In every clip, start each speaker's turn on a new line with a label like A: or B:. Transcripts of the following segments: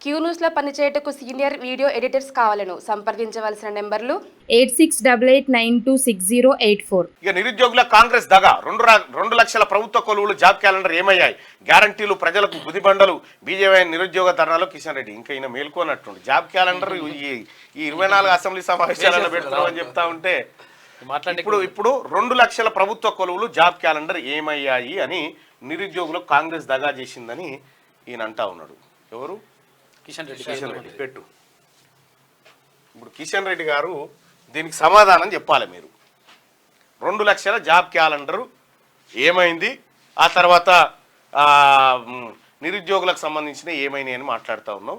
A: Queue న్యూస్లో పనిచేయటకు senior video editors కావాలను సంప్రదించవలసిన నెంబర్లు
B: 8688926084.
C: ఇక నిరుద్యోగుల కాంగ్రెస్ దగా 2 లక్షల ప్రభుత్వ కొలువులు జాబ్ క్యాలెండర్ ఏమయ్యాయి? గ్యారంటీలు ప్రజలకు బుదిబండలు. బీజేపీ నిరుద్యోగ ధర్నాలో కిషన్ రెడ్డి. ఇంకా ఈయన మేల్కోనట్టుండి జాబ్ క్యాలెండర్ ఈ 24 అసెంబ్లీ సమావేశాలను పెడతామని చెప్తా ఉంటే ఇప్పుడు 2 లక్షల ప్రభుత్వ కొలువులు జాబ్ క్యాలెండర్ ఏమయ్యాయి అని నిరుద్యోగులకు కాంగ్రెస్ దగా చేసిందని ఈయన అంటా ఉన్నాడు. ఎవరు? కిషన్ రెడ్డి. పెట్టు. ఇప్పుడు కిషన్ రెడ్డి గారు దీనికి సమాధానం చెప్పాలి. మీరు 2 లక్షల జాబ్ క్యాలెండరు ఏమైంది, ఆ తర్వాత నిరుద్యోగులకు సంబంధించిన ఏమైనాయి అని మాట్లాడుతూ ఉన్నాం.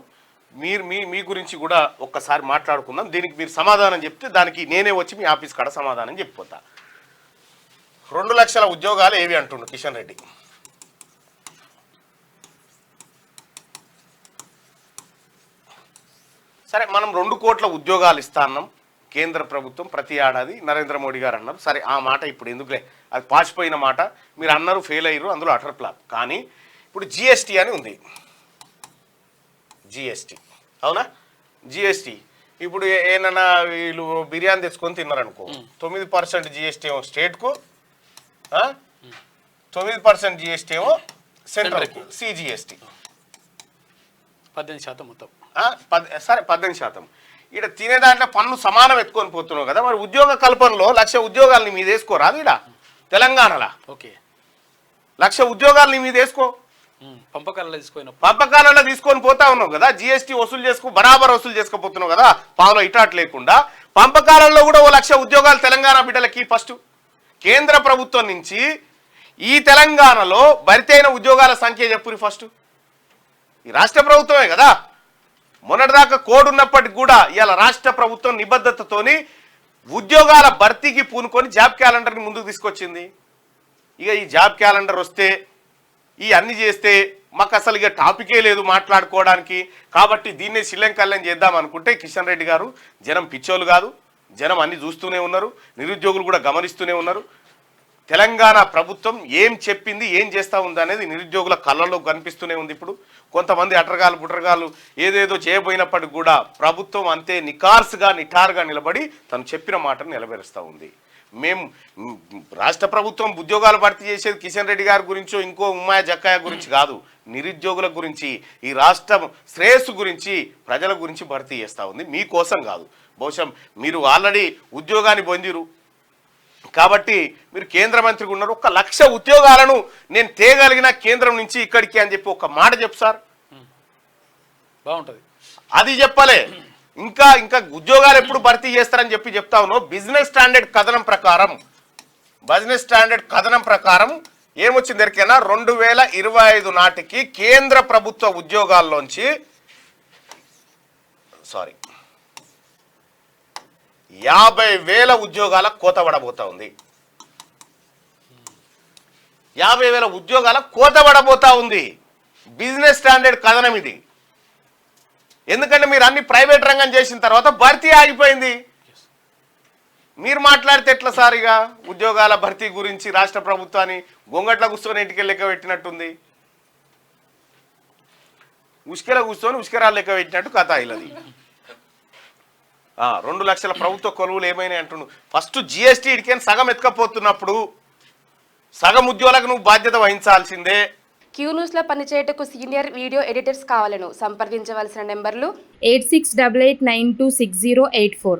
C: మీరు మీ గురించి కూడా ఒక్కసారి మాట్లాడుకుందాం. దీనికి మీరు సమాధానం చెప్తే దానికి నేనే వచ్చి మీ ఆఫీస్ కాడ సమాధానం చెప్పిపోతా. 2 లక్షల ఉద్యోగాలు ఏవి అంటుండు కిషన్ రెడ్డి? సరే, మనం 2 కోట్ల ఉద్యోగాలు ఇస్తాన్నాం కేంద్ర ప్రభుత్వం ప్రతి ఏడాది, నరేంద్ర మోడీ గారు అన్నారు. సరే, ఆ మాట ఇప్పుడు ఎందుకులే, అది పాచిపోయిన మాట. మీరు అన్నారు, ఫెయిల్ అయ్యారు, అందులో అటర్ ఫ్లాప్. కానీ ఇప్పుడు జిఎస్టీ అని ఉంది. జిఎస్టీ అవునా? జిఎస్టీ ఇప్పుడు ఏమన్నా వీళ్ళు బిర్యానీ తెచ్చుకొని తిన్నారనుకో, 9% జిఎస్టీ ఏమో స్టేట్కు, 9% జిఎస్టీ ఏమో సెంట్రల్కు, సిజిఎస్టీ
D: 18% మొత్తం.
C: సరే, 18%. ఇక్కడ తినే దాంట్లో పన్ను సమానం ఎత్తుకొని పోతున్నావు కదా. మరి ఉద్యోగ కల్పనలో 1,00,000 ఉద్యోగాలు మీద వేసుకోరాదు? ఇక్కడ తెలంగాణలో
D: ఓకే
C: 1,00,000 ఉద్యోగాలు మీద వేసుకో. పంపకాలలో తీసుకొని పోతా ఉన్నావు కదా. జిఎస్టీ వసూలు బరాబర్ వసూలు చేసుకోపోతున్నావు కదా, పావులో ఇటాట్ లేకుండా. పంపకాలలో కూడా 1,00,000 ఉద్యోగాలు తెలంగాణ బిడ్డలకి. ఫస్ట్ కేంద్ర ప్రభుత్వం నుంచి ఈ తెలంగాణలో భర్తీ అయిన ఉద్యోగాల సంఖ్య చెప్పురి. ఫస్ట్ ఈ రాష్ట్ర ప్రభుత్వమే కదా. మొన్నటిదాకా కోడ్ ఉన్నప్పటికి కూడా ఇవాళ రాష్ట్ర ప్రభుత్వం నిబద్ధతతోని ఉద్యోగాల భర్తీకి పూనుకొని జాబ్ క్యాలెండర్ని ముందుకు తీసుకొచ్చింది. ఇక ఈ జాబ్ క్యాలెండర్ వస్తే ఈ అన్ని చేస్తే మాకు అసలు ఇక టాపికే లేదు మాట్లాడుకోవడానికి. కాబట్టి దీన్నే శ్రీలంకల్యం చేద్దాం అనుకుంటే కిషన్ రెడ్డి గారు, జనం పిచ్చోళ్ళు కాదు, జనం అన్ని చూస్తూనే ఉన్నారు, నిరుద్యోగులు కూడా గమనిస్తూనే ఉన్నారు. తెలంగాణ ప్రభుత్వం ఏం చెప్పింది, ఏం చేస్తూ ఉంది అనేది నిరుద్యోగుల కళ్ళల్లో కనిపిస్తూనే ఉంది. ఇప్పుడు కొంతమంది అటరగాలు బుటరగాలు ఏదేదో చేయబోయినప్పటికి కూడా ప్రభుత్వం అంతే నికార్స్గా నిఠారుగా నిలబడి తను చెప్పిన మాటను నిలబెరుస్తూ ఉంది. మేము రాష్ట్ర ప్రభుత్వం ఉద్యోగాలు భర్తీ చేసేది కిషన్ రెడ్డి గారి గురించో ఇంకో ఉమ్మాయ జక్కాయ గురించి కాదు, నిరుద్యోగుల గురించి, ఈ రాష్ట్రం శ్రేయస్సు గురించి, ప్రజల గురించి భర్తీ చేస్తూ ఉంది, మీకోసం కాదు. బహుశా మీరు ఆల్రెడీ ఉద్యోగాన్ని పొందిరు కాబట్టి మీరు కేంద్ర మంత్రిగా ఉన్నారు. 1,00,000 ఉద్యోగాలను నేను తేగలిగిన కేంద్రం నుంచి ఇక్కడికి అని చెప్పి ఒక మాట చెప్పు సార్,
D: బాగుంటుంది.
C: అది చెప్పలే. ఇంకా ఉద్యోగాలు ఎప్పుడు భర్తీ చేస్తారని చెప్తా ఉన్నావు. బిజినెస్ స్టాండర్డ్ కథనం ప్రకారం ఏమొచ్చింది ఎరికైనా 2025 నాటికి కేంద్ర ప్రభుత్వ ఉద్యోగాల్లోంచి 50,000 ఉద్యోగాల కోత పడబోతా ఉంది. 50,000 ఉద్యోగాల కోత పడబోతా ఉంది. బిజినెస్ స్టాండర్డ్ కథనం ఇది. ఎందుకంటే మీరు అన్ని ప్రైవేట్ రంగం చేసిన తర్వాత భర్తీ ఆగిపోయింది. మీరు మాట్లాడితే ఎట్లా సార్? ఇక ఉద్యోగాల భర్తీ గురించి రాష్ట్ర ప్రభుత్వాన్ని గొంగట్ల కూర్చొని ఇంటికి లెక్క పెట్టినట్టుంది. ఉష్కెరాలు లెక్క పెట్టినట్టు కథ ఇలాది. 2 లక్షల ప్రభుత్వ కొలువులు ఏమైనాయి అంటుండు. ఫస్ట్ జిఎస్టీ ఇడికని సగం ఎత్తుకపోతున్నప్పుడు సగం ఉద్యోగులకు నువ్వు బాధ్యత వహించాల్సిందే.
A: క్యూ న్యూస్లో పనిచేయటకు సీనియర్ వీడియో ఎడిటర్స్ కావాలను సంప్రదించవలసిన నెంబర్లు
B: 8688926084.